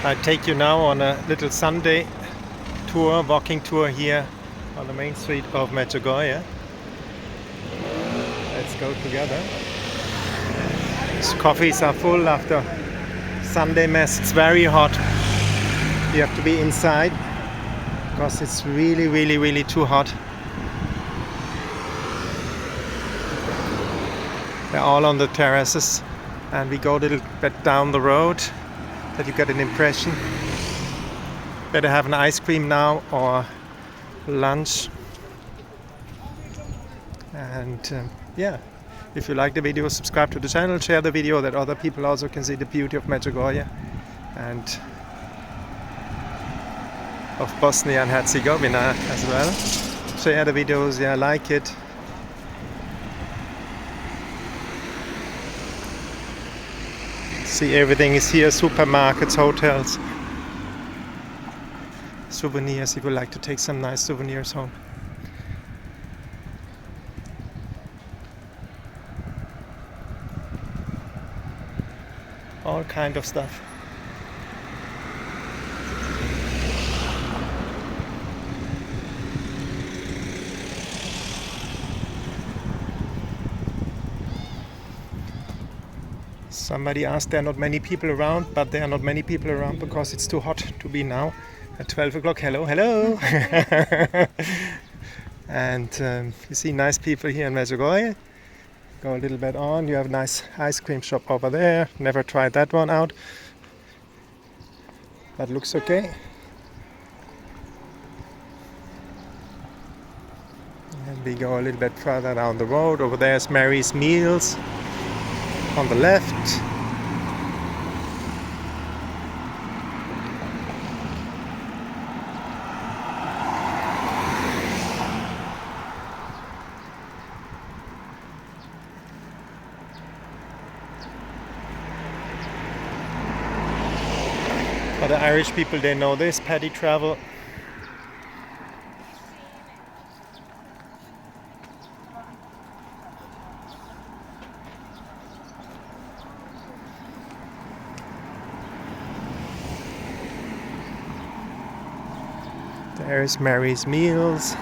I take you now on a little Sunday tour, walking tour here on the main street of Medjugorje. Let's go together. These coffees are full after Sunday mess. It's very hot. You have to be inside because it's really too hot. They're all on the terraces, and we go a little bit down the road that you get an impression. Better have an ice cream now or lunch. And yeah, if you like the video, subscribe to the channel, share the video that other people also can see the beauty of Medjugorje and of Bosnia and Herzegovina as well. Share the videos, yeah, like it. See, everything is here, supermarkets, hotels, souvenirs, if you like to take some nice souvenirs home. All kind of stuff. Somebody asked, there are not many people around, but there are not many people around because it's too hot to be now at 12 o'clock. Hello. And you see nice people here in Medjugorje. Go a little bit on, you have a nice ice cream shop over there. Never tried that one out, but looks okay. And we go a little bit further down the road. Over there is Mary's Meals on the left. For the Irish people, they know this, paddy travel. There's Mary's Meals.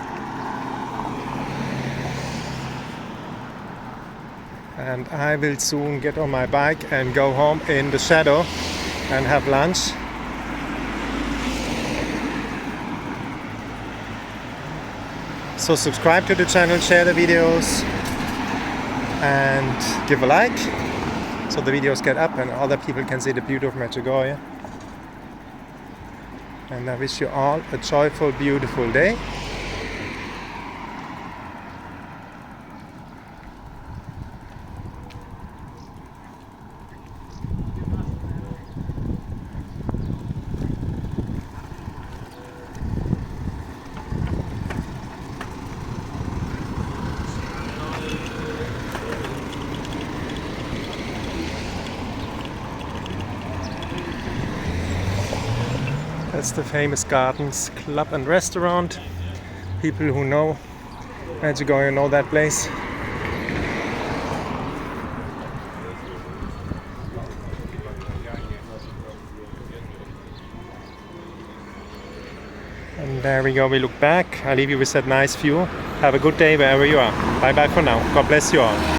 And I will soon get on my bike and go home in the shadow and have lunch. So subscribe to the channel, share the videos and give a like so the videos get up and other people can see the beauty of Medjugorje. And I wish you all a joyful, beautiful day. That's the famous Gardens Club and Restaurant. People who know Medjugorje know that place. And there we go, we look back. I leave you with that nice view. Have a good day wherever you are. Bye bye for now. God bless you all.